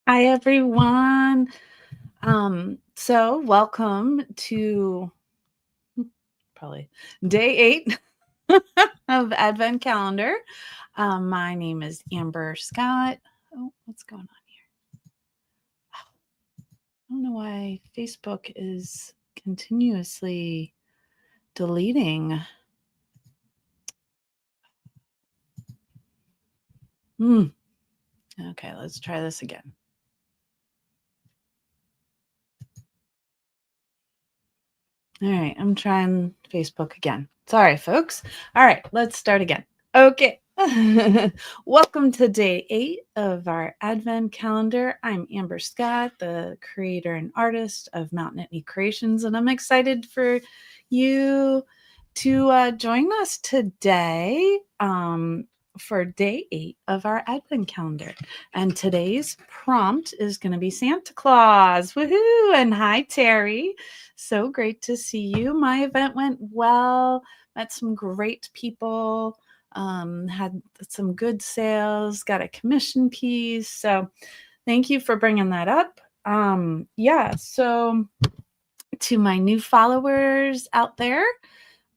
Hi, everyone. So welcome to probably day 8 of Advent Calendar. My name is Amber Scott. Oh, what's going on here? I don't know why Facebook is continuously deleting. Okay, let's try this again. All right, I'm trying Facebook again. Sorry, folks. All right, let's start again. Okay. Welcome to day 8 of our Advent calendar. I'm Amber Scott, the creator and artist of Mountain Itney Creations, and I'm excited for you to join us today for day 8 of our Advent calendar. And today's prompt is going to be Santa Claus. Woohoo! And hi, Terry. So great to see you. My event went well. Met some great people. Had some good sales. Got a commission piece. So thank you for bringing that up. So to my new followers out there,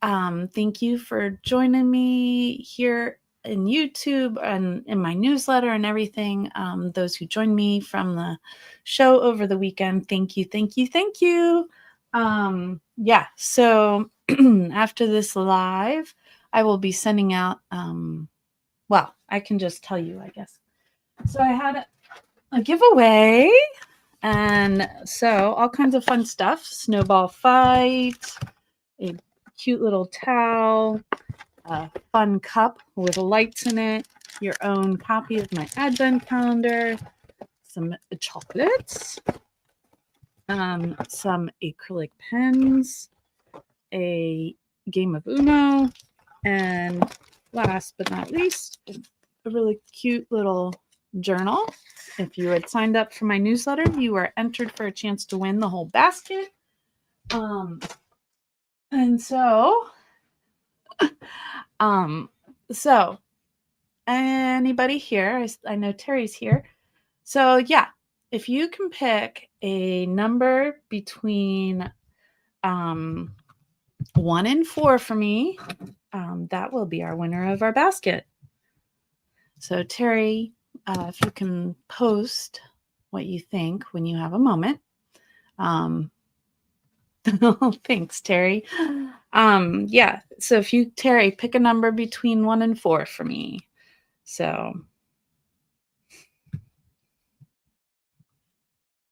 thank you for joining me here in YouTube and in my newsletter and everything. Those who joined me from the show over the weekend, thank you, thank you, thank you. So after this live, I will be sending out, I can just tell you, I guess. So I had a giveaway, and so all kinds of fun stuff, snowball fight, a cute little towel, a fun cup with lights in it, your own copy of my Advent calendar, some chocolates, some acrylic pens, a game of Uno, and last but not least, a really cute little journal. If you had signed up for my newsletter, you were entered for a chance to win the whole basket. And so anybody here, I know Terry's here. So yeah, if you can pick a number between 1 and 4 for me, that will be our winner of our basket. So Terry, if you can post what you think when you have a moment. Thanks, Terry. So if you, Terry, pick a number between 1 and 4 for me. So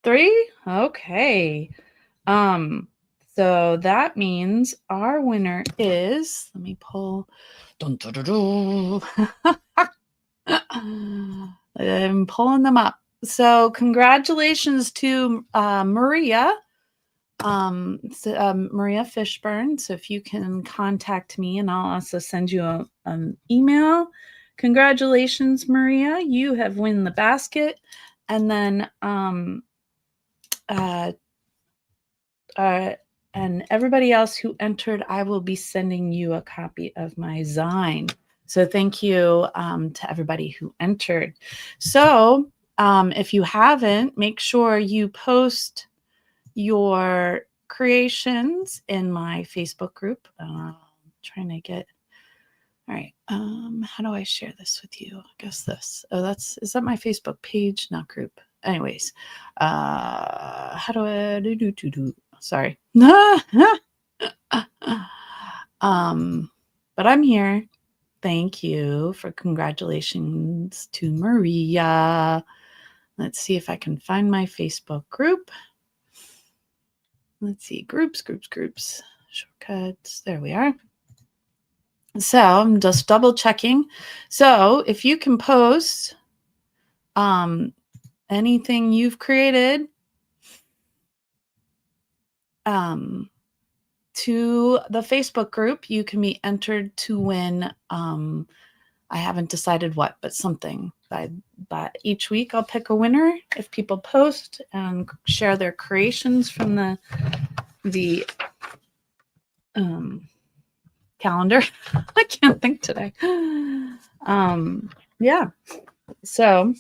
3? Okay. So that means our winner is, let me pull. I'm pulling them up. So congratulations to Maria. Maria Fishburne. So if you can contact me, and I'll also send you an email. Congratulations, Maria. You have won the basket. And then and everybody else who entered, I will be sending you a copy of my Zine. So thank you to everybody who entered. So if you haven't, make sure you post your creations in my Facebook group. Trying to get, all right. How do I share this with you? I guess this. Oh, is that my Facebook page, not group? Anyways, how do I do? Sorry. But I'm here. Thank you for congratulations to Maria. Let's see if I can find my Facebook group. Let's see, groups, shortcuts. There we are. So I'm just double checking. So if you can post anything you've created to the Facebook group, you can be entered to win. I haven't decided what, but something. By each week, I'll pick a winner if people post and share their creations from the calendar. I can't think today. So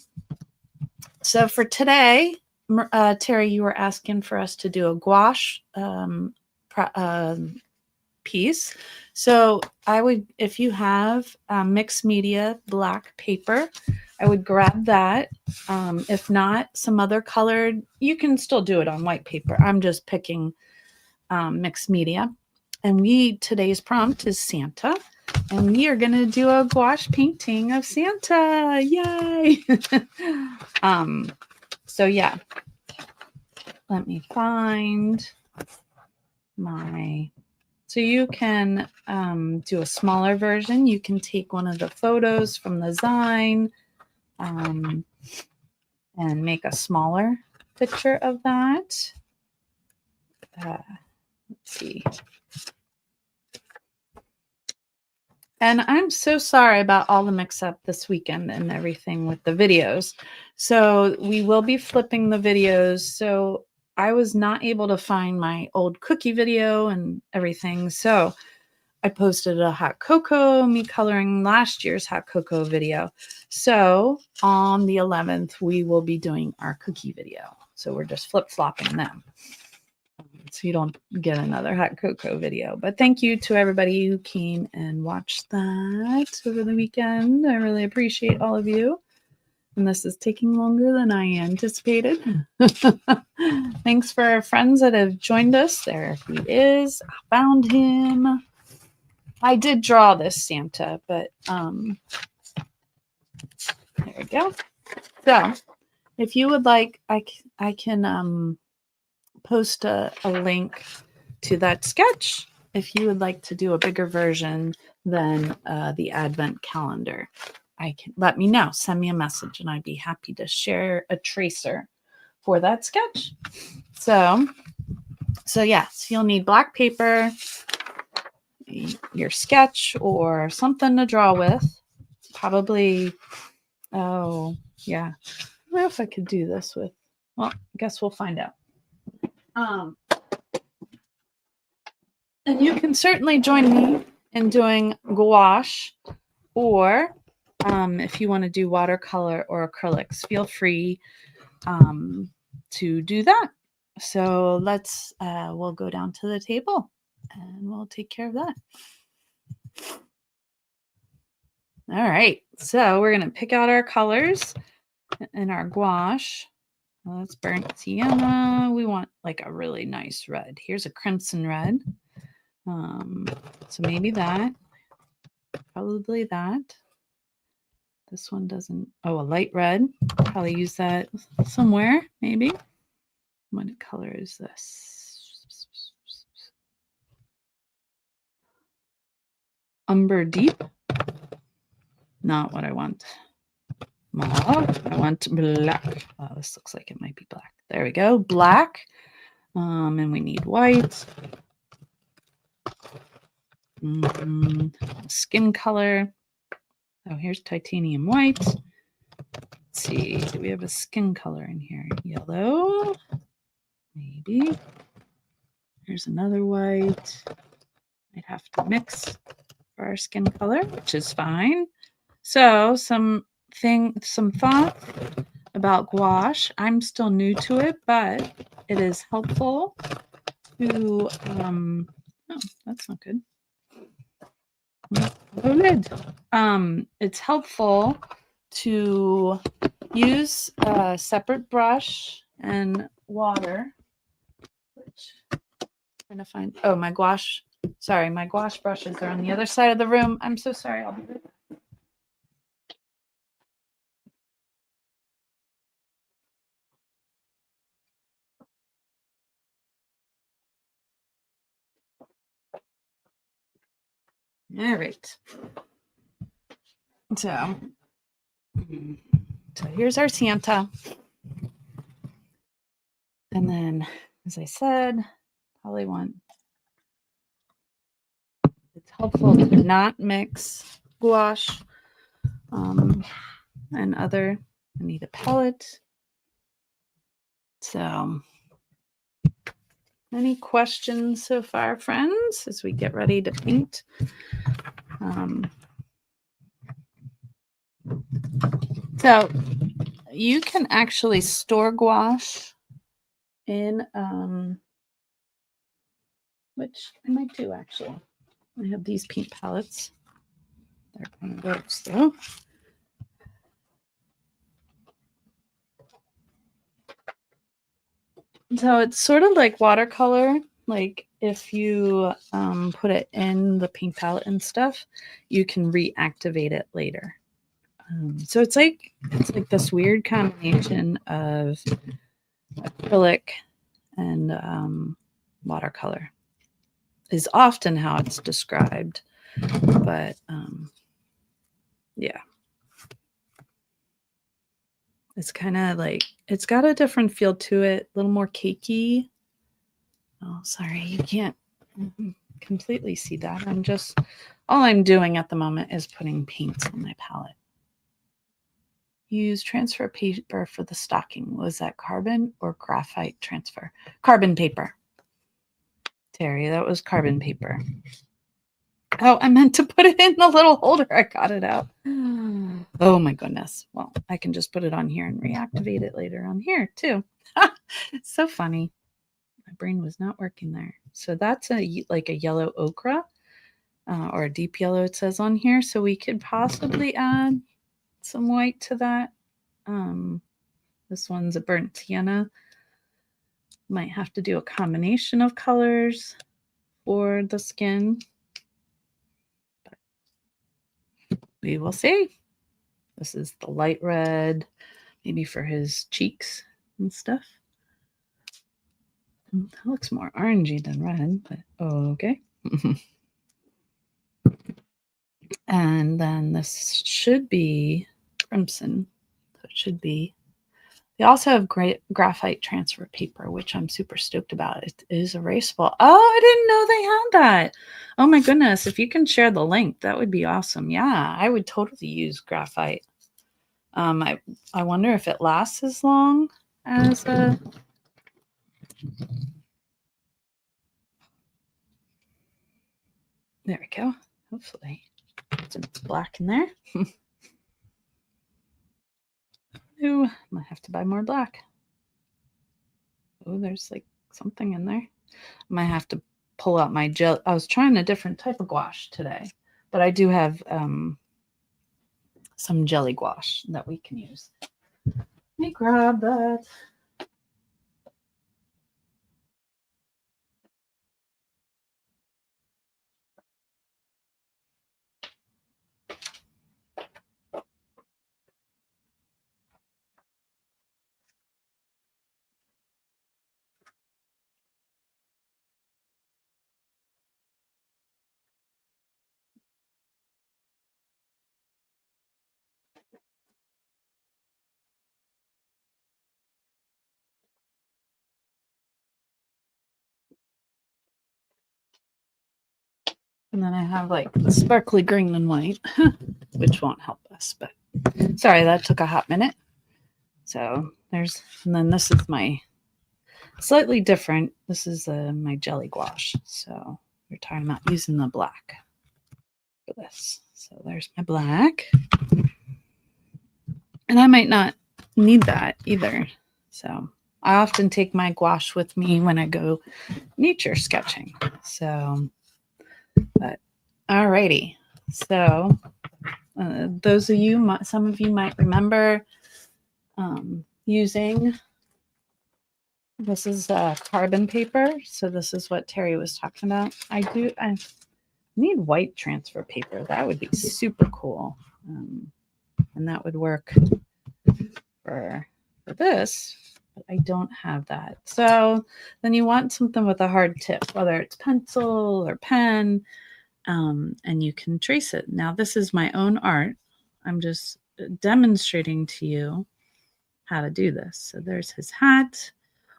So for today, Terry, you were asking for us to do a gouache piece. So I would, if you have mixed media black paper, I would grab that. If not, some other colored, you can still do it on white paper. I'm just picking mixed media. And today's prompt is Santa. And we are going to do a gouache painting of Santa. Yay! So yeah, let me find so you can do a smaller version. You can take one of the photos from the Zine and make a smaller picture of that. Let's see. And I'm so sorry about all the mix-up this weekend and everything with the videos. So we will be flipping the videos. So I was not able to find my old cookie video and everything. So I posted a hot cocoa, me coloring last year's hot cocoa video. So on the 11th, we will be doing our cookie video. So we're just flip-flopping them. So you don't get another hot cocoa video. But thank you to everybody who came and watched that over the weekend. I really appreciate all of you. And this is taking longer than I anticipated. Thanks for our friends that have joined us. There he is. I found him. I did draw this Santa, but there we go. So if you would like, I can post a link to that sketch if you would like to do a bigger version than the Advent calendar. Let me know. Send me a message, and I'd be happy to share a tracer for that sketch. So yes, you'll need black paper, your sketch, or something to draw with. Probably, oh yeah. I don't know if I could do this with. Well, I guess we'll find out. And you can certainly join me in doing gouache, or if you want to do watercolor or acrylics, feel free to do that. So we'll go down to the table and we'll take care of that. All right, so we're going to pick out our colors in our gouache. Well, that's burnt sienna. We want like a really nice red. Here's a crimson red. So maybe that. Probably that. This one doesn't. Oh, a light red. Probably use that somewhere, maybe. What color is this? Umber deep. Not what I want. Mauve. I want black. Oh, this looks like it might be black. There we go. Black. And we need white. Skin color. Oh, here's titanium white. Let's see. Do we have a skin color in here? Yellow. Maybe. Here's another white. I'd have to mix for our skin color, which is fine. So some thought about gouache. I'm still new to it, but it is helpful to oh, that's not good. It's helpful to use a separate brush and water. I'm trying to find my gouache. Sorry, my gouache brushes are on the other side of the room. I'm so sorry. I'll be right back. All right. So here's our Santa. And then, as I said, probably it's helpful to not mix gouache and other. I need a palette. So, any questions so far, friends, as we get ready to paint? So you can actually store gouache in, which I might do actually. I have these paint palettes. They're kind of gross though. So it's sort of like watercolor. Like if you put it in the paint palette and stuff, you can reactivate it later. So it's like this weird combination of acrylic and watercolor is often how it's described. But yeah, it's kind of like, it's got a different feel to it, a little more cakey. Oh, sorry, you can't completely see that. All I'm doing at the moment is putting paints on my palette. Use transfer paper for the stocking. Was that carbon or graphite transfer? Carbon paper. Terry, that was carbon paper. Oh, I meant to put it in the little holder. I got it out. Oh my goodness. Well, I can just put it on here and reactivate it later on here too. It's so funny. My brain was not working there. So that's like a yellow ochre or a deep yellow, it says on here. So we could possibly add some white to that. This one's a burnt sienna. Might have to do a combination of colors for the skin. But we will see. This is the light red, maybe for his cheeks and stuff. That looks more orangey than red, but okay. And then this should be crimson. So it should be. They also have great graphite transfer paper, which I'm super stoked about. It is erasable. Oh, I didn't know they had that. Oh my goodness. If you can share the link, that would be awesome. Yeah, I would totally use graphite. I wonder if it lasts as long as a... There we go. Hopefully. It's black in there. Ooh, might have to buy more black. Oh, there's like something in there. I might have to pull out my gel. I was trying a different type of gouache today, but I do have some jelly gouache that we can use. Let me grab that. And then I have like the sparkly green and white, which won't help us, but sorry, that took a hot minute. So there's, and then this is my slightly different. This is my jelly gouache. So we're talking about using the black for this. So there's my black. And I might not need that either. So I often take my gouache with me when I go nature sketching. So, but alrighty. So those of you, some of you might remember using, this is carbon paper. So this is what Terry was talking about. I need white transfer paper. That would be super cool. And that would work for this, but I don't have that. So then you want something with a hard tip, whether it's pencil or pen, and you can trace it. Now, this is my own art. I'm just demonstrating to you how to do this. So there's his hat,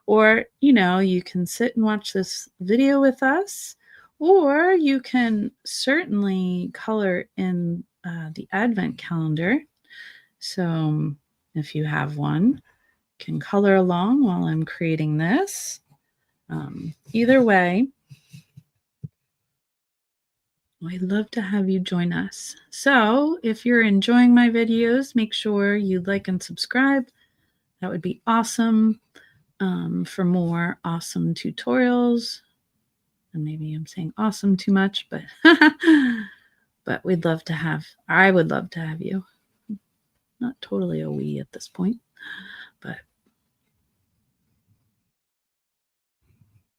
or, you can sit and watch this video with us, or you can certainly color in the advent calendar. So if you have one, you can color along while I'm creating this. Either way, I'd love to have you join us. So if you're enjoying my videos, make sure you like and subscribe. that would be awesome, for more awesome tutorials. And maybe I'm saying awesome too much, but but I would love to have you. Not totally a we at this point, but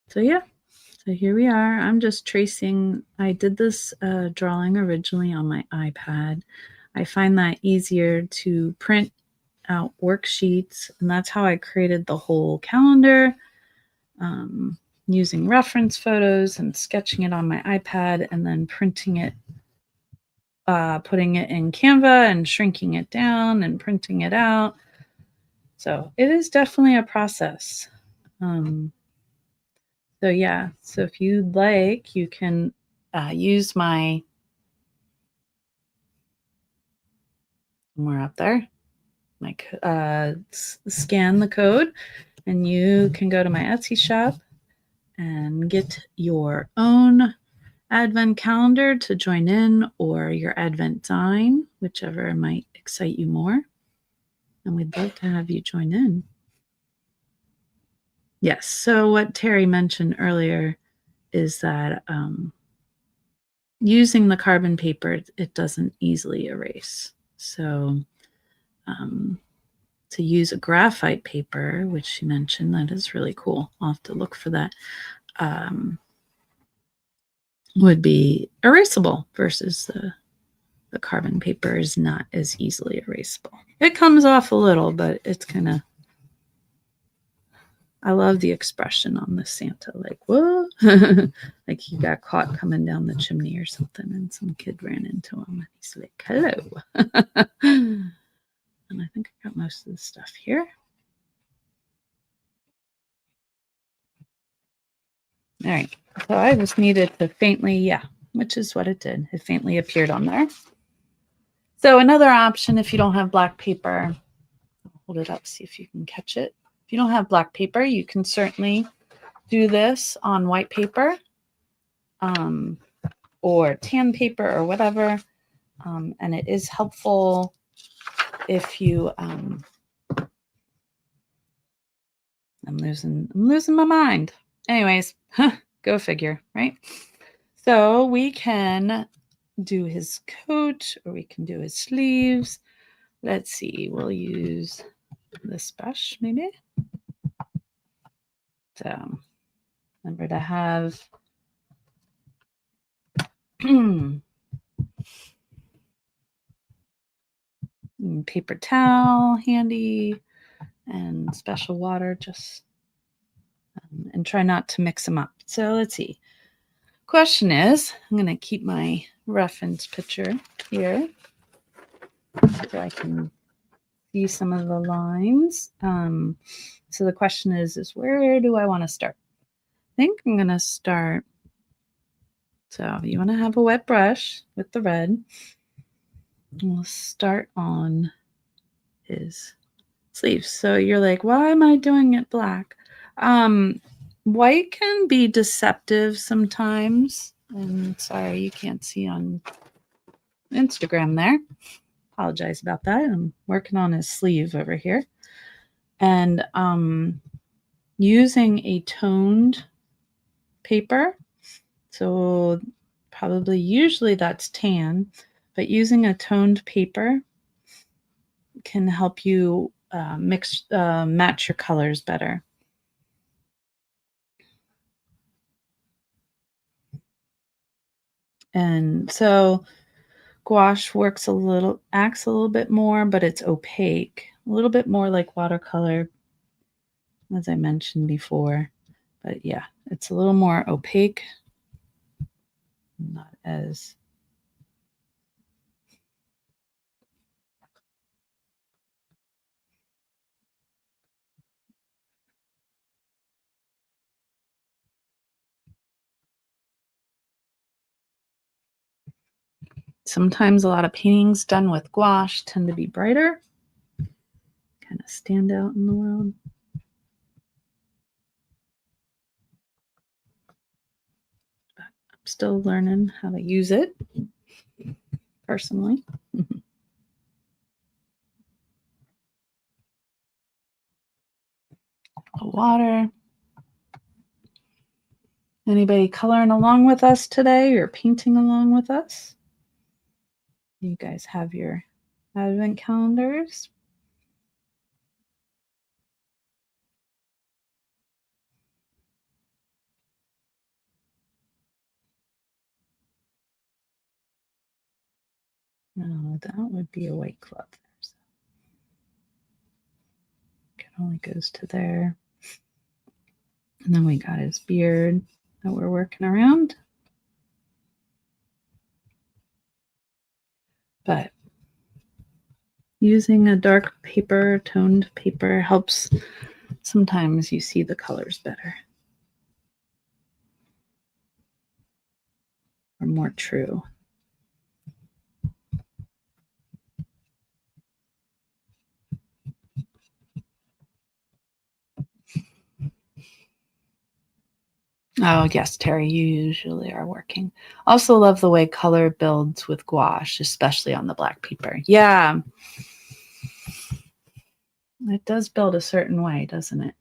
so yeah. So here we are. I'm just tracing. I did this drawing originally on my iPad. I find that easier to print out worksheets, and that's how I created the whole calendar, using reference photos and sketching it on my iPad and then printing it, putting it in Canva and shrinking it down and printing it out. So it is definitely a process. So yeah, so if you'd like, you can use my, somewhere up there, scan the code, and you can go to my Etsy shop and get your own advent calendar to join in, or your advent dine, whichever might excite you more. And we'd love to have you join in. Yes, so what Terry mentioned earlier is that using the carbon paper, it doesn't easily erase. So to use a graphite paper, which she mentioned, that is really cool. I'll have to look for that. Would be erasable versus the carbon paper is not as easily erasable. It comes off a little, but it's kind of, I love the expression on the Santa, like, whoa, like he got caught coming down the chimney or something, and some kid ran into him, and he's like, hello. And I think I got most of the stuff here. All right, so I just needed to faintly, yeah, which is what it did. It faintly appeared on there. So another option, if you don't have black paper, hold it up, see if you can catch it. If you don't have black paper, you can certainly do this on white paper, or tan paper or whatever. And it is helpful if you, I'm losing my mind. Anyways, go figure, right? So we can do his coat, or we can do his sleeves. Let's see, we'll use this brush maybe. So remember to have paper towel handy and special water, just and try not to mix them up. So let's see. Question is, I'm going to keep my reference picture here so I can see some of the lines. So the question is where do I want to start? I think I'm going to start. So you want to have a wet brush with the red. We'll start on his sleeves. So you're like, why am I doing it black? White can be deceptive sometimes. And sorry, you can't see on Instagram there. Apologize about that. I'm working on his sleeve over here. And using a toned paper, so probably usually that's tan, but using a toned paper can help you match your colors better. And so gouache acts a little bit more, but it's opaque, a little bit more like watercolor, as I mentioned before. But yeah, it's a little more opaque, not as sometimes a lot of paintings done with gouache tend to be brighter, kind of stand out in the world. But I'm still learning how to use it personally. the water. Anybody coloring along with us today or painting along with us? You guys have your advent calendars. No, that would be a white club. So it only goes to there. And then we got his beard that we're working around. But using a dark paper, toned paper helps. Sometimes you see the colors better or more true. Oh, yes, Terry, you usually are working. Also love the way color builds with gouache, especially on the black paper. Yeah, it does build a certain way, doesn't it?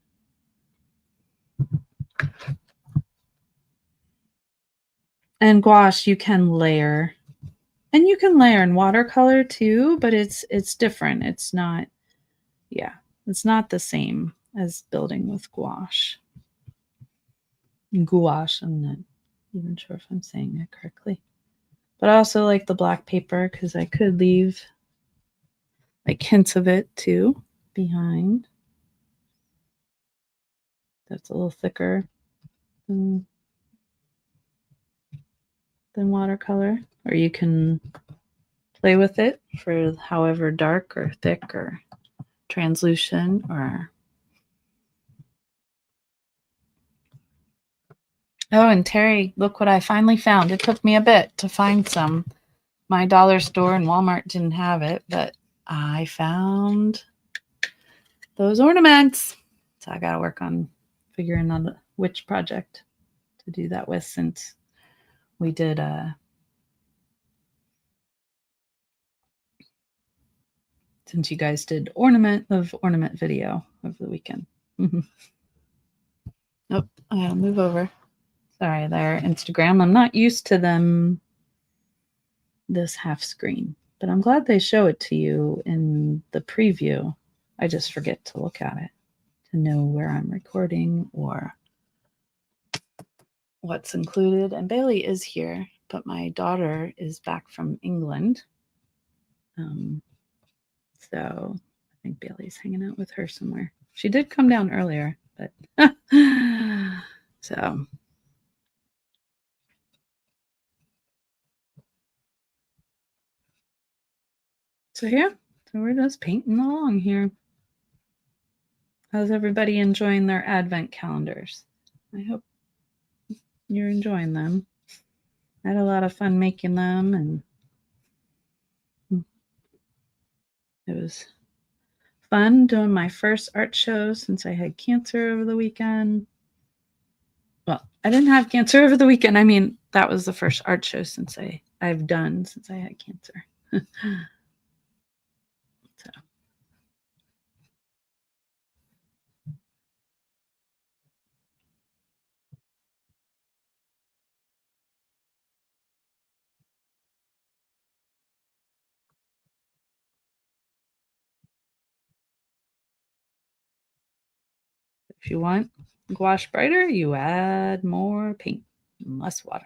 And gouache, you can layer. And you can layer in watercolor too, but it's different. It's not, yeah, it's not the same as building with gouache. Gouache, I'm not even sure if I'm saying it correctly. But I also like the black paper because I could leave like hints of it too behind. That's a little thicker than watercolor. Or you can play with it for however dark or thick or translucent or... Oh, and Terry, look what I finally found. It took me a bit to find some. My dollar store and Walmart didn't have it, but I found those ornaments. So I got to work on figuring out which project to do that with, since we did since you guys did ornament video over the weekend. Nope, I gotta move over. Sorry there, Instagram. I'm not used to them this half screen, but I'm glad they show it to you in the preview. I just forget to look at it to know where I'm recording or what's included. And Bailey is here, but my daughter is back from England. So I think Bailey's hanging out with her somewhere. She did come down earlier, but so yeah, so we're just painting along here. How's everybody enjoying their advent calendars? I hope you're enjoying them. I had a lot of fun making them, and it was fun doing my first art show since I had cancer over the weekend. Well, I didn't have cancer over the weekend. I mean, that was the first art show since I've done since I had cancer. So. If you want gouache brighter, you add more paint and less water.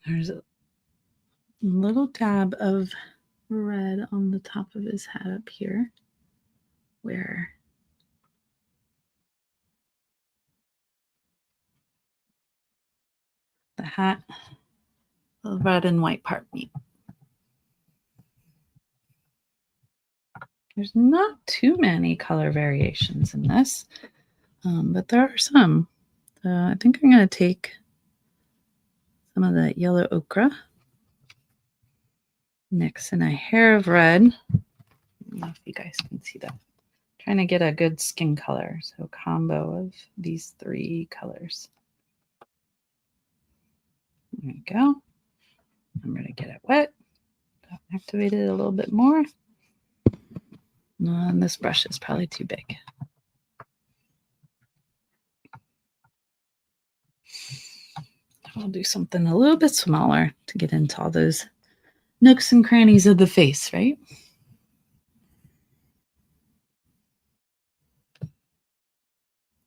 There's a little dab of red on the top of his hat up here, where the hat, the red and white part meet. There's not too many color variations in this, but there are some. I think I'm going to take some of that yellow ochre mix in a hair of red. I don't know if you guys can see that. Trying to get a good skin color. So combo of these 3 colors. There we go. I'm going to get it wet. Activate it a little bit more. And this brush is probably too big. I'll do something a little bit smaller to get into all those nooks and crannies of the face, right?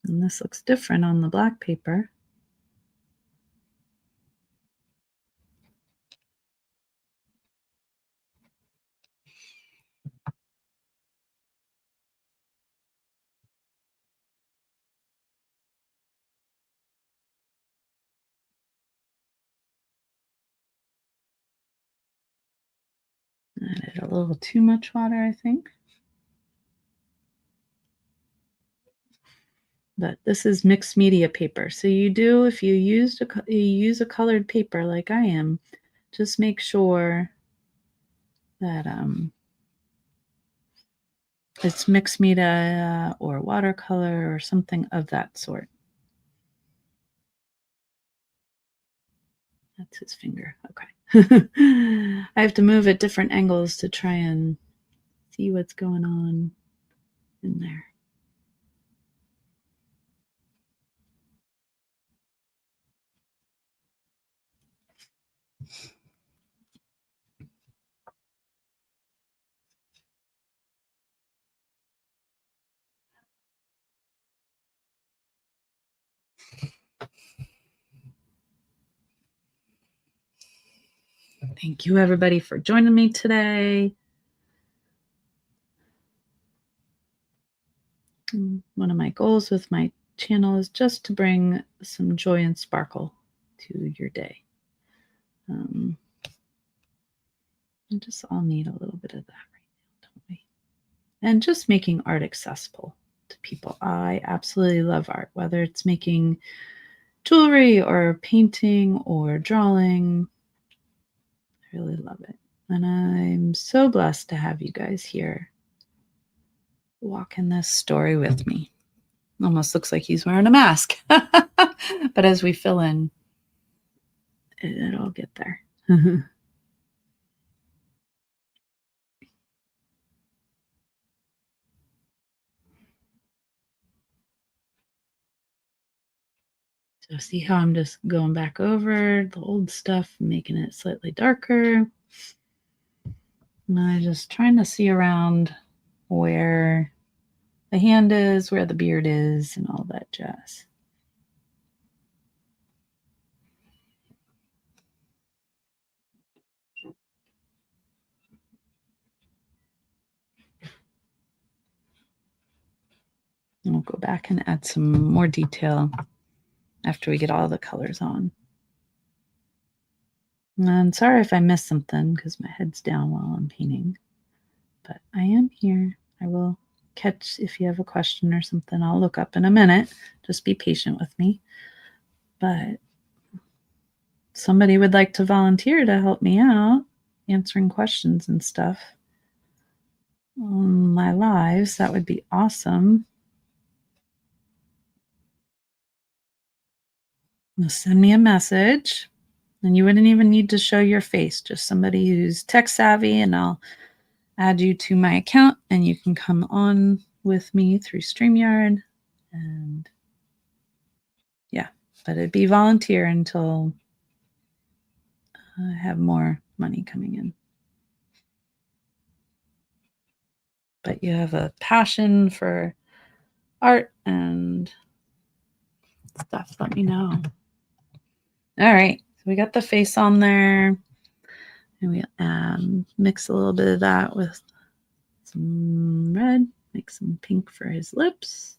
And this looks different on the black paper. Added a little too much water, I think. But this is mixed media paper. So you do, if you use a colored paper like I am, just make sure that it's mixed media or watercolor or something of that sort. That's his finger. Okay. I have to move at different angles to try and see what's going on in there. Thank you, everybody, for joining me today. One of my goals with my channel is just to bring some joy and sparkle to your day. We just all need a little bit of that right now, don't we? And just making art accessible to people. I absolutely love art, whether it's making jewelry or painting or drawing. I really love it. And I'm so blessed to have you guys here walking this story with me. Almost looks like he's wearing a mask. But as we fill in, it'll get there. So see how I'm just going back over the old stuff, making it slightly darker. And I'm just trying to see around where the hand is, where the beard is, and all that jazz. And we'll go back and add some more detail after we get all the colors on. And sorry if I missed something because my head's down while I'm painting. But I am here. I will catch if you have a question or something. I'll look up in a minute. Just be patient with me. But somebody would like to volunteer to help me out answering questions and stuff on my lives, that would be awesome. Send me a message, and you wouldn't even need to show your face, just somebody who's tech savvy, and I'll add you to my account and you can come on with me through StreamYard. And yeah, but it'd be volunteer until I have more money coming in. But you have a passion for art and stuff, let me know. All right, so we got the face on there. And we mix a little bit of that with some red, make some pink for his lips.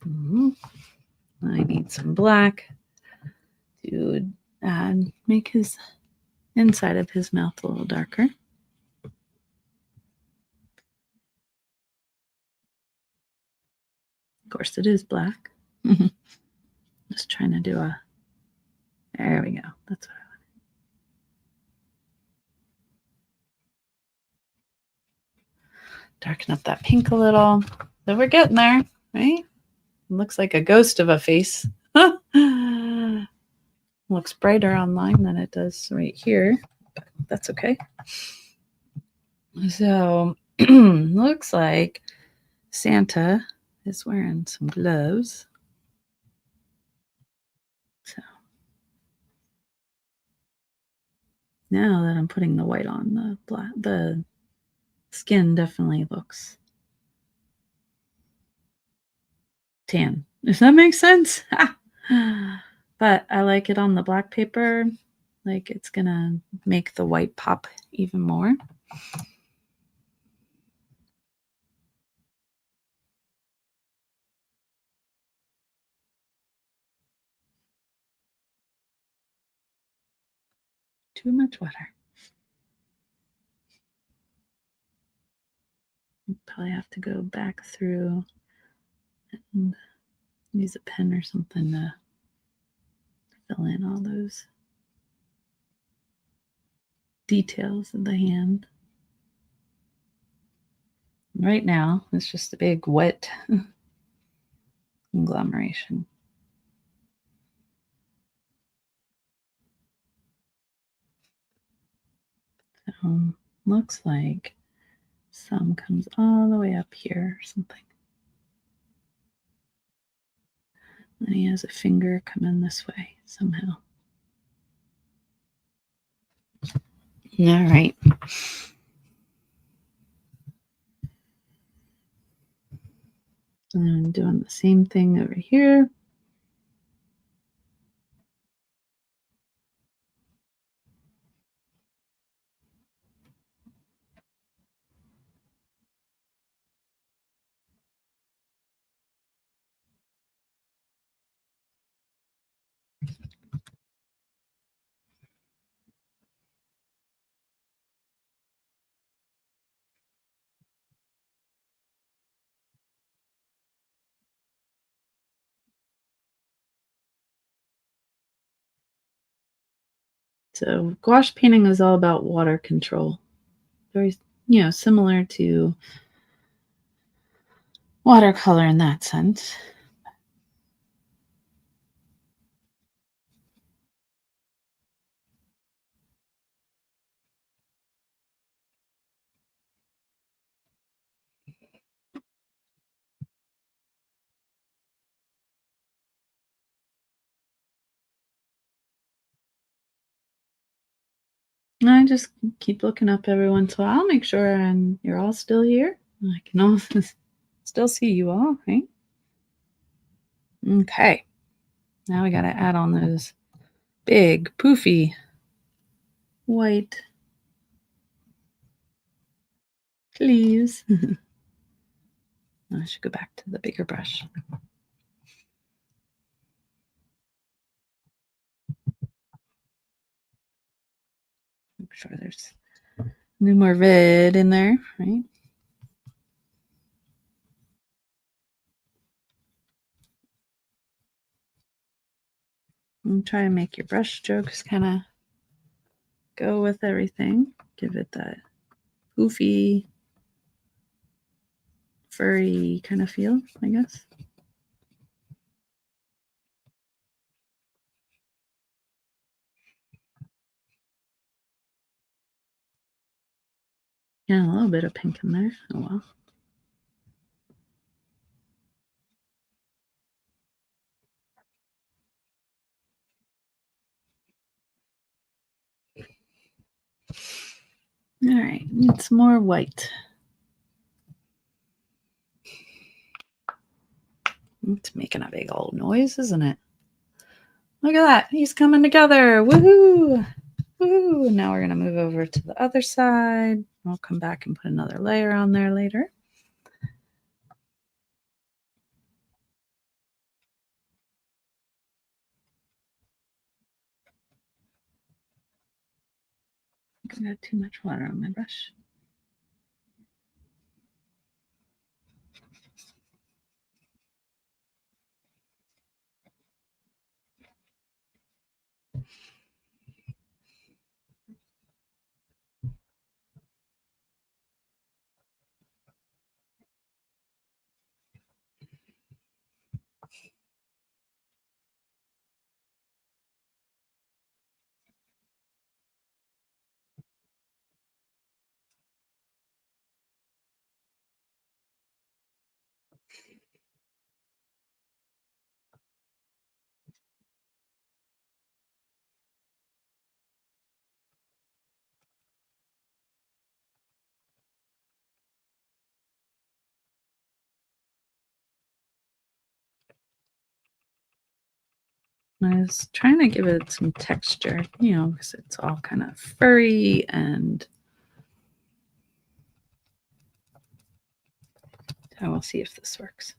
I need some black to make his inside of his mouth a little darker. Of course, it is black. Just trying to do a There we go. That's what I want. Darken up that pink a little. So we're getting there, right? It looks like a ghost of a face. Looks brighter online than it does right here. But that's okay. So looks like Santa is wearing some gloves. So now that I'm putting the white on, the skin definitely looks tan, if that makes sense. But I like it on the black paper. Like it's gonna make the white pop even more. Too much water. Probably have to go back through and use a pen or something to fill in all those details of the hand. Right now, it's just a big wet conglomeration. So, looks like some comes all the way up here or something. And he has a finger coming this way somehow. All right. And I'm doing the same thing over here. So gouache painting is all about water control. Very, similar to watercolor in that sense. And I just keep looking up every once in a while, make sure you're all still here. I can also still see you all, right? Okay. Now we got to add on those big, poofy, white sleeves. I should go back to the bigger brush. Make sure there's no more red in there, right? And try to make your brush strokes kind of go with everything. Give it that poofy, furry kind of feel, I guess. Yeah, a little bit of pink in there. Oh well. All right, need some more white. It's making a big old noise, isn't it? Look at that. He's coming together. Woohoo! Woohoo! Now we're going to move over to the other side. I'll come back and put another layer on there later. I got too much water on my brush. I was trying to give it some texture, because it's all kind of furry and we'll see if this works.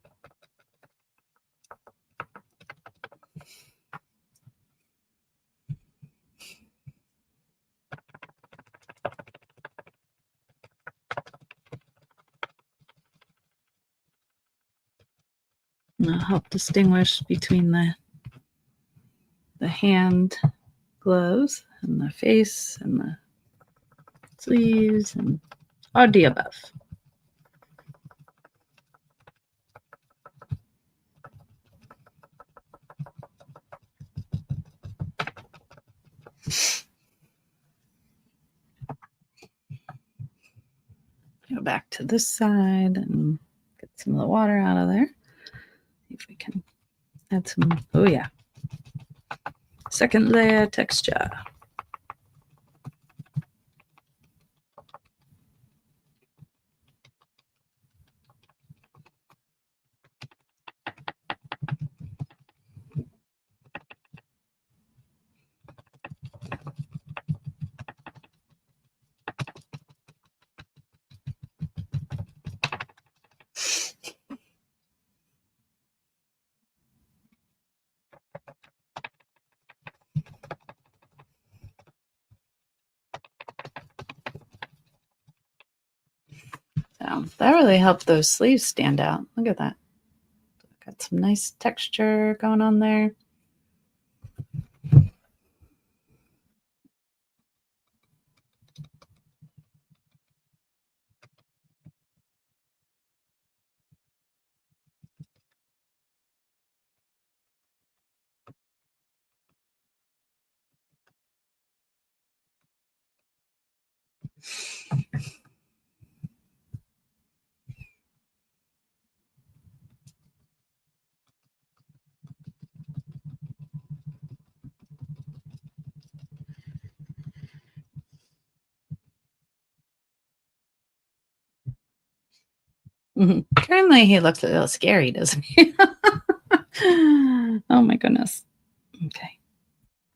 And I'll help distinguish between the hand gloves and the face and the sleeves and all the above. Go back to this side and get some of the water out of there. See if we can add some, oh yeah, second layer texture. So that really helped those sleeves stand out. Look at that. Got some nice texture going on there. Currently, he looks a little scary, doesn't he? Oh my goodness. Okay.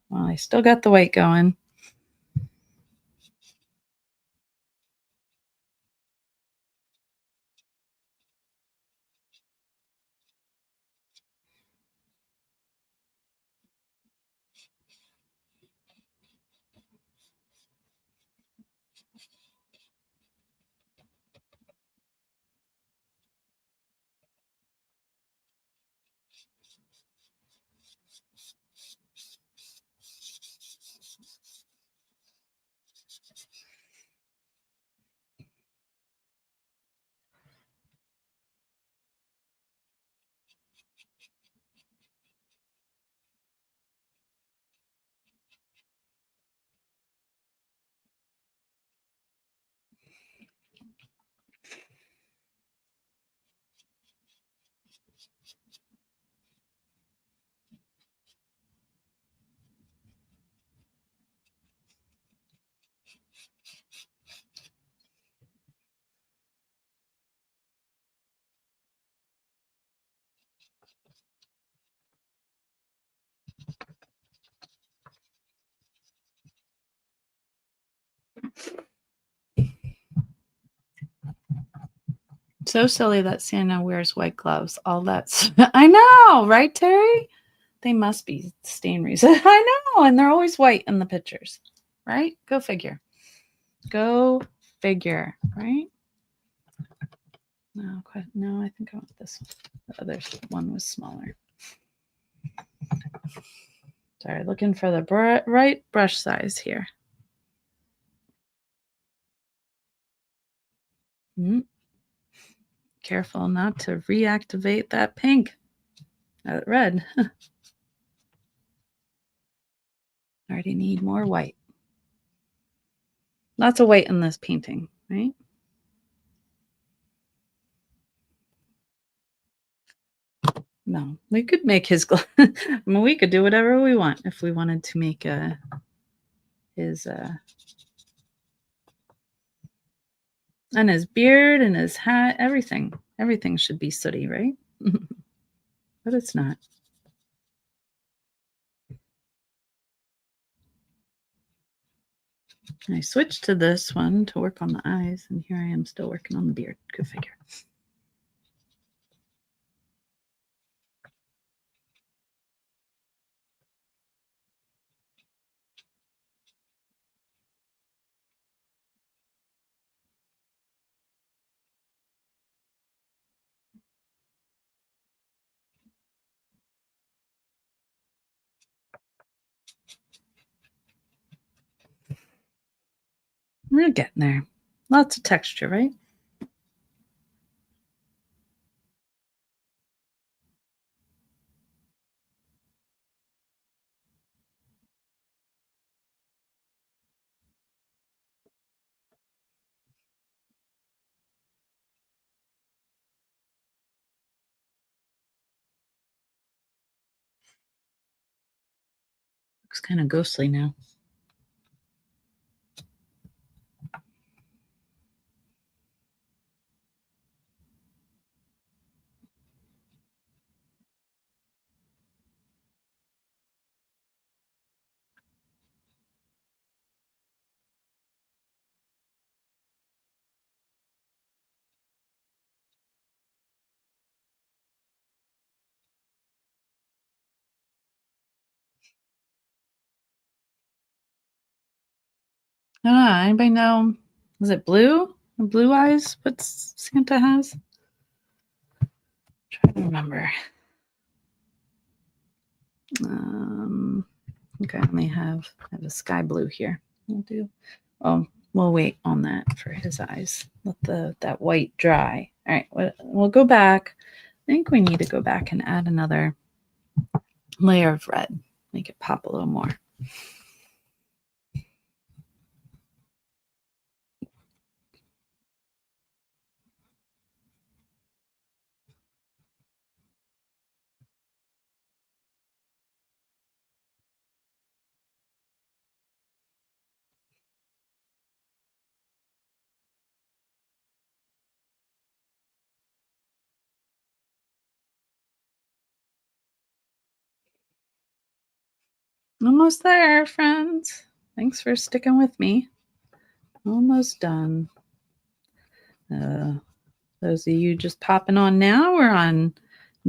Well, I still got the white going. So silly that Santa wears white gloves. All that's I know, right, Terry? They must be stain resistant. I know, and they're always white in the pictures, right? Go figure. Go figure, right? No, no, I think I want this one. The other one was smaller. Sorry, looking for the right brush size here. Careful not to reactivate that pink, that red. Already need more white. Lots of white in this painting, right? No, we could make his. I mean, we could do whatever we want if we wanted to make his and his beard and his hat. Everything should be sooty, right? But it's not. I switched to this one to work on the eyes, and here I am still working on the beard. Go figure. We're getting there. Lots of texture, right? Looks kind of ghostly now. I don't know. Anybody know? Is it blue? Blue eyes? What Santa has? Trying to remember. Okay, I only have a sky blue here. We'll do. Oh, we'll wait on that for his eyes. Let that white dry. All right, we'll go back. I think we need to go back and add another layer of red. Make it pop a little more. Almost there, friends. Thanks for sticking with me. Almost done. Those of you just popping on now, we're on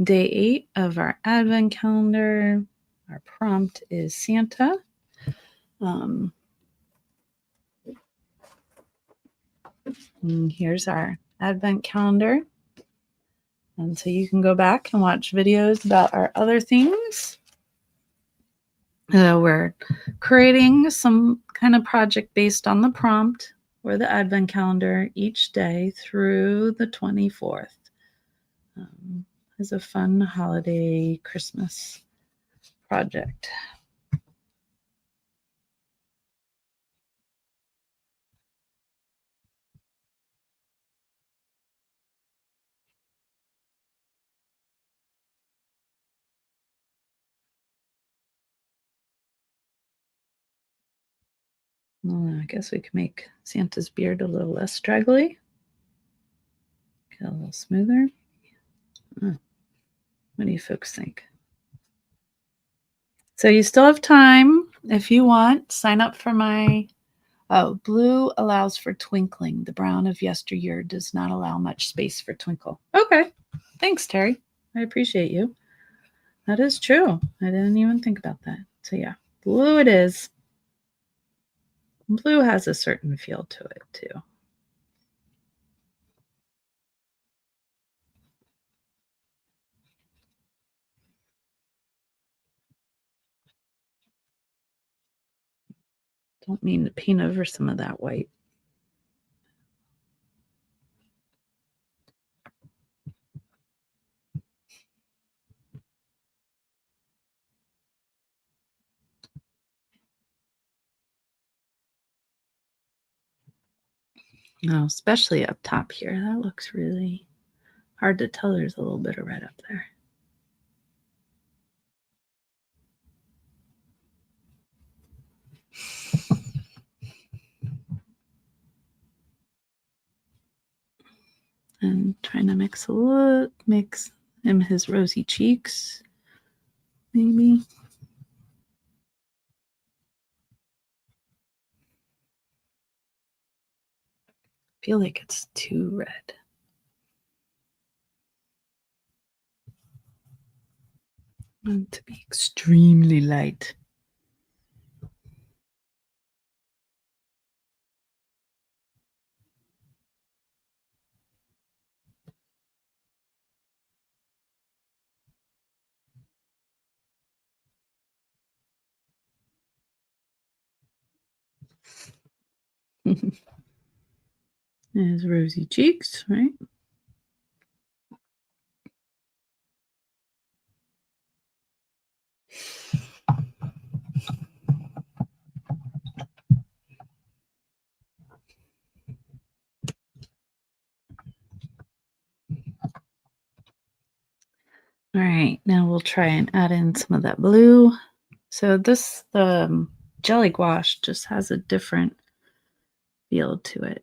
day 8 of our advent calendar. Our prompt is Santa. And here's our advent calendar. And so you can go back and watch videos about our other things. We're creating some kind of project based on the prompt or the advent calendar each day through the 24th. As a fun holiday Christmas project. Well, I guess we can make Santa's beard a little less straggly. Get a little smoother. What do you folks think? So you still have time if you want. Sign up for my blue allows for twinkling. The brown of yesteryear does not allow much space for twinkle. Okay. Thanks, Terry. I appreciate you. That is true. I didn't even think about that. So yeah, blue it is. Blue has a certain feel to it too. Don't mean to paint over some of that white. No, especially up top here. That looks really hard to tell. There's a little bit of red up there. And trying to mix him his rosy cheeks, maybe. feel like it's too red. I want it to be extremely light. There's rosy cheeks, right? All right, now we'll try and add in some of that blue. So the jelly gouache just has a different feel to it.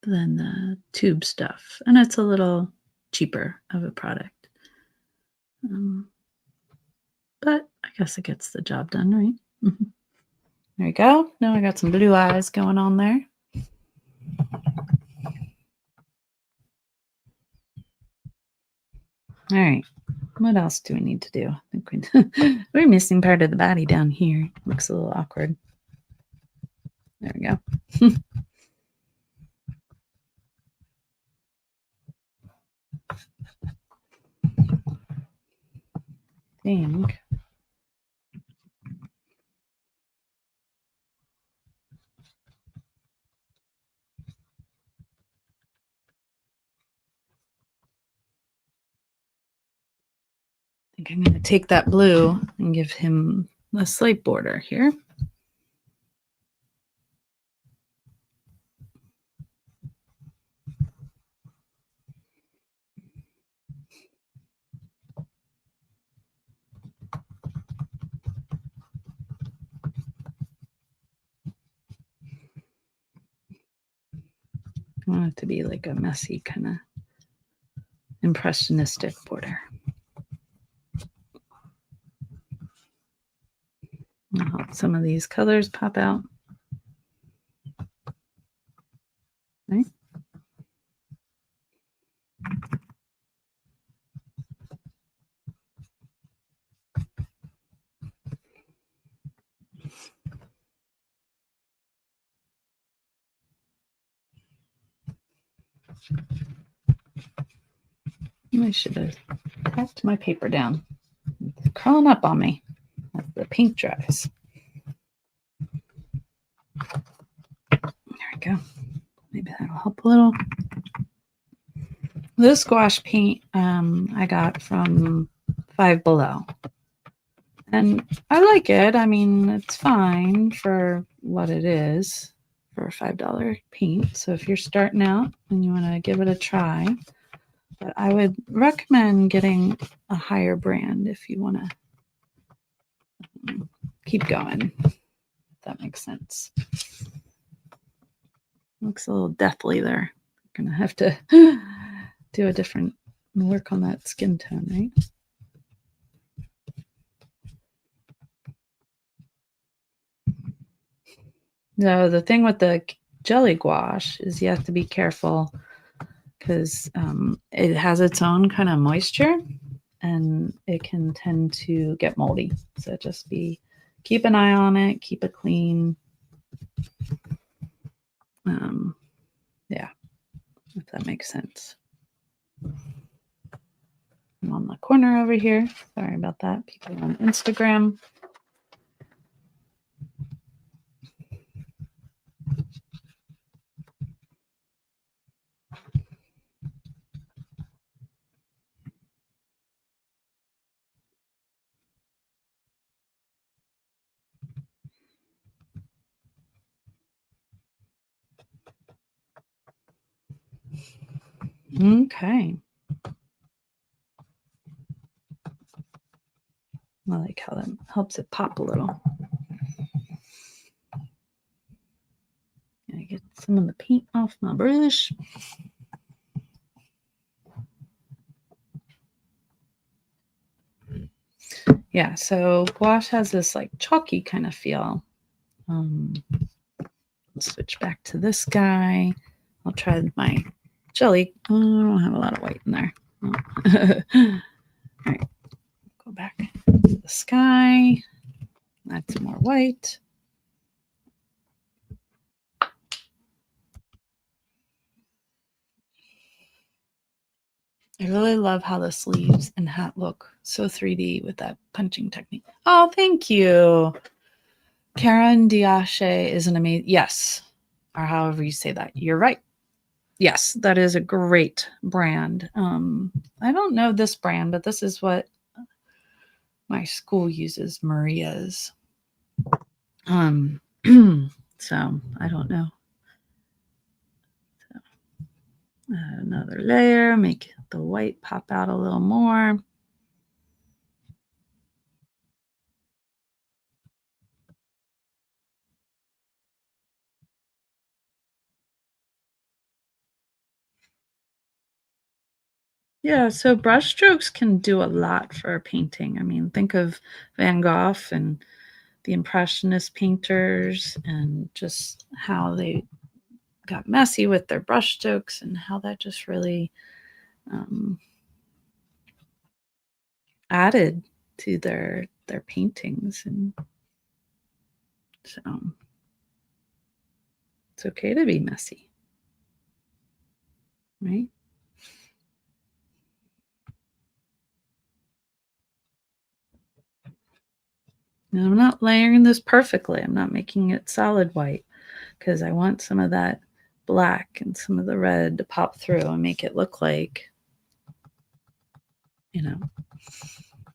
Than the tube stuff, and it's a little cheaper of a product. But I guess it gets the job done, right? There you go. Now I got some blue eyes going on there. All right. What else do we need to do? I think we're missing part of the body down here. Looks a little awkward. There we go. Think. I think I'm going to take that blue and give him a slight border here. I want it to be like a messy kind of impressionistic border. I'll help some of these colors pop out. Right? I should have packed my paper down. It's crawling up on me as the paint dries. There we go. Maybe that'll help a little. This gouache paint I got from Five Below. And I like it. I mean, it's fine for what it is for a $5 paint. So if you're starting out and you want to give it a try, but I would recommend getting a higher brand if you want to keep going, if that makes sense. Looks a little deathly there. Gonna have to do a different work on that skin tone, right? No, the thing with the jelly gouache is you have to be careful because it has its own kind of moisture and it can tend to get moldy. So just keep an eye on it, keep it clean. Yeah, if that makes sense. I'm on the corner over here. Sorry about that. People on Instagram. Okay. I like how that helps it pop a little. I get some of the paint off my brush. Yeah, so gouache has this like chalky kind of feel. Let's switch back to this guy. I'll try my jelly. Oh, I don't have a lot of white in there. All right, go back to the sky. Add some more white. I really love how the sleeves and hat look so 3D with that punching technique. Oh, thank you. Karen Diache is an amazing, yes, or however you say that. You're right. Yes, that is a great brand. I don't know this brand, but this is what my school uses, Maria's. So I don't know. So, another layer, make the white pop out a little more. Yeah, so brush strokes can do a lot for painting. I mean, think of Van Gogh and the Impressionist painters and just how they got messy with their brush strokes and how that just really added to their paintings. And so it's okay to be messy, right? And I'm not layering this perfectly. I'm not making it solid white because I want some of that black and some of the red to pop through and make it look like, you know,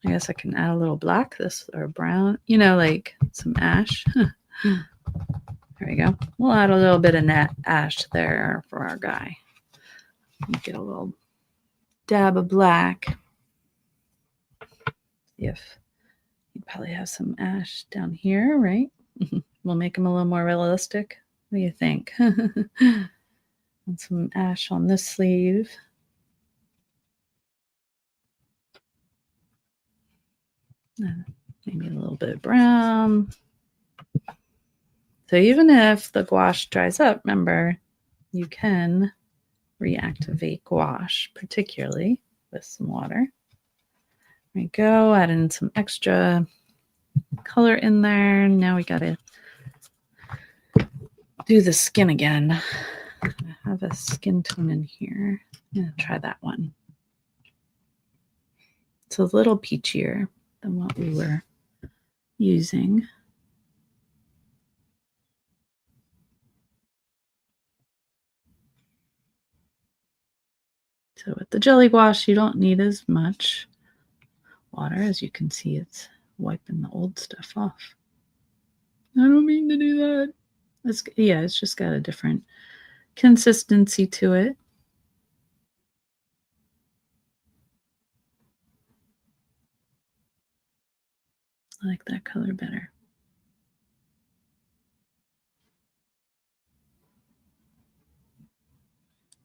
I guess I can add a little black, this or brown, you know, like some ash. There we go. We'll add a little bit of ash there for our guy. Get a little dab of black. If you probably have some ash down here, right? We'll make them a little more realistic. What do you think? And some ash on this sleeve. Maybe a little bit of brown. So even if the gouache dries up, remember, you can reactivate gouache, particularly with some water. There we go, add in some extra color in there. Now we got to do the skin again. I have a skin tone in here. I'm going to try that one. It's a little peachier than what we were using. So with the jelly gouache, you don't need as much water. As you can see, it's wiping the old stuff off. I don't mean to do that. It's just got a different consistency to it. I like that color better.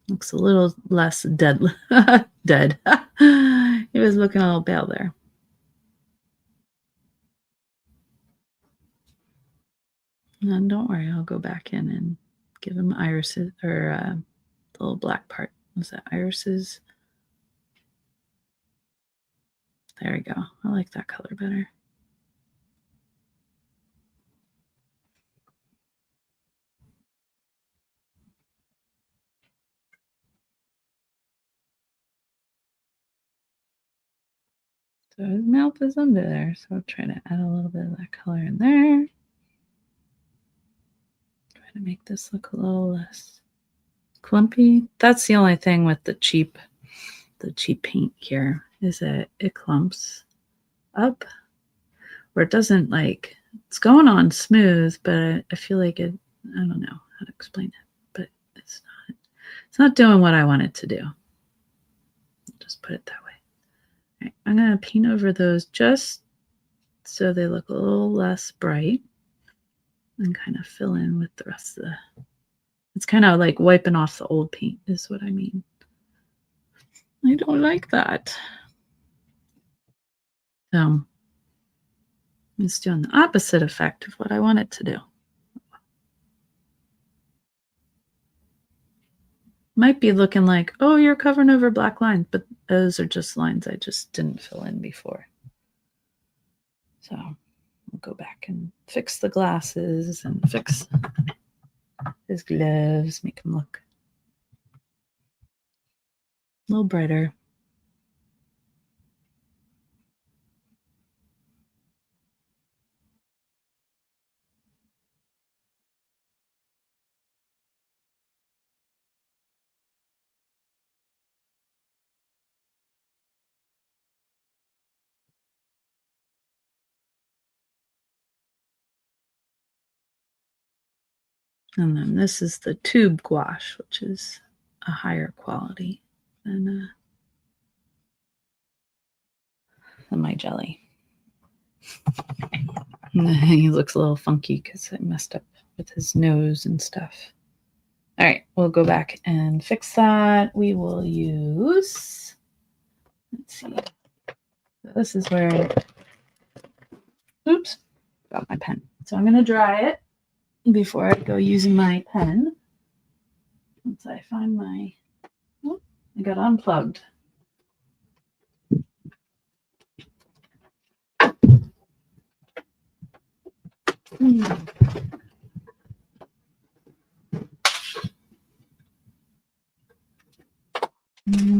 Looks a little less dead. Dead. He was looking a little pale there. And don't worry, I'll go back in and give him irises, or the little black part. Was that irises? There we go. I like that color better. So his mouth is under there, so I'll try to add a little bit of that color in there. Try to make this look a little less clumpy. That's the only thing with the cheap paint here, is that it clumps up, where it doesn't, like, it's going on smooth, but I feel like it, I don't know how to explain it, but it's not doing what I want it to do. Just put it that way. All right, I'm going to paint over those just so they look a little less bright and kind of fill in with the rest of It's kind of like wiping off the old paint is what I mean. I don't like that. So it's doing the opposite effect of what I want it to do. Might be looking like, oh, you're covering over black lines, but those are just lines I just didn't fill in before. So I'll go back and fix the glasses and fix his gloves, make him look a little brighter. And then this is the tube gouache, which is a higher quality than my jelly. He looks a little funky because I messed up with his nose and stuff. All right, we'll go back and fix that. We will use, let's see, this is where, oops, got my pen. So I'm going to dry it before I go using my pen. Once I find my, oh, I got unplugged.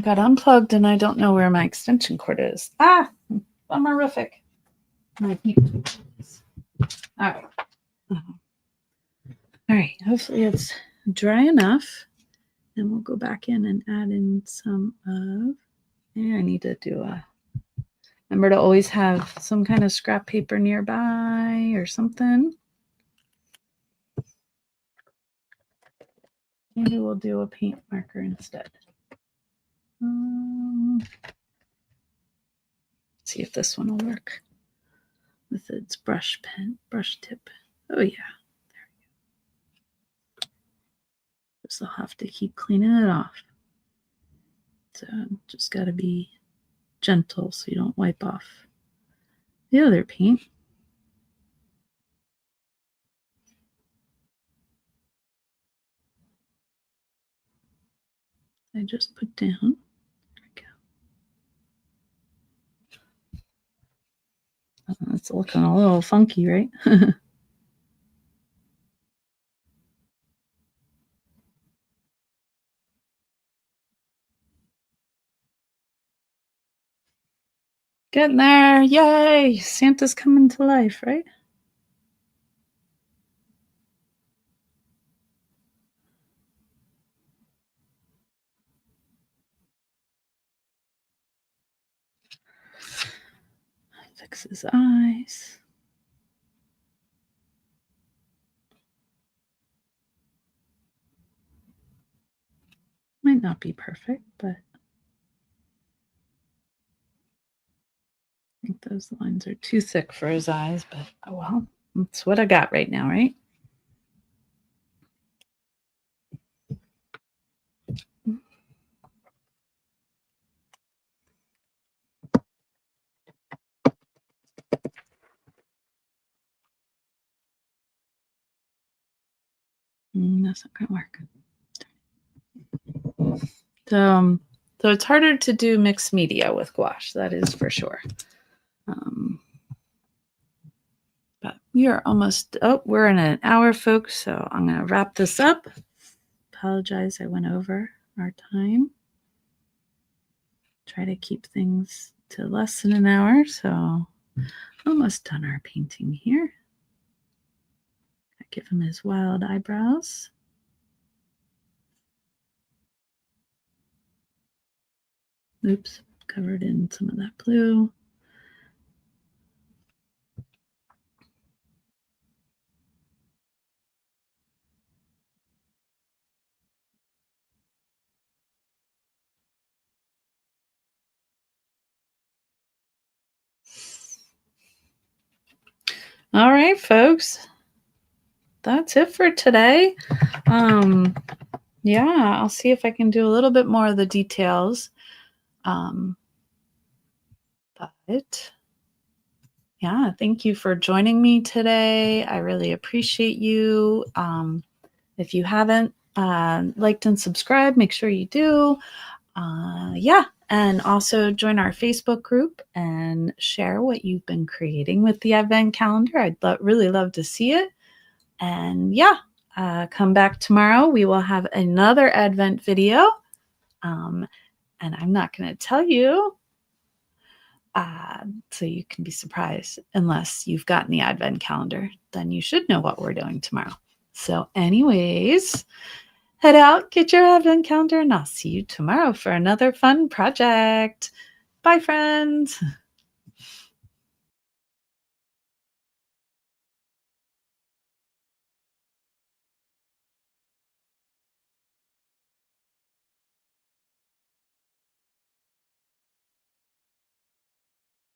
Got unplugged and I don't know where my extension cord is. Ah, bummerific. All right. All right, hopefully it's dry enough. And we'll go back in and add in some of, I need to do remember to always have some kind of scrap paper nearby or something. Maybe we'll do a paint marker instead. See if this one will work with its brush tip. Oh yeah, there we go. Just I'll have to keep cleaning it off. So just got to be gentle so you don't wipe off the other paint. I just put down. There we go. It's looking a little funky, right? Getting there. Yay. Santa's coming to life, right? Fix his eyes. Might not be perfect, but I think those lines are too thick for his eyes, but oh well. That's what I got right now, right? That's not gonna work. So it's harder to do mixed media with gouache, that is for sure. But we are almost, we're in an hour, folks, so I'm going to wrap this up. Apologize, I went over our time. Try to keep things to less than an hour, so almost done our painting here. Give him his wild eyebrows. Oops, covered in some of that blue. All right, folks. That's it for today. Yeah, I'll see if I can do a little bit more of the details. But yeah, thank you for joining me today. I really appreciate you. If you haven't liked and subscribed, make sure you do. Yeah, and also join our Facebook group and share what you've been creating with the Advent calendar. I'd really love to see it. And yeah, come back tomorrow. We will have another Advent video. And I'm not going to tell you, so you can be surprised. Unless you've gotten the Advent calendar, then you should know what we're doing tomorrow. So anyways, head out, get your Advent calendar, and I'll see you tomorrow for another fun project. Bye, friends.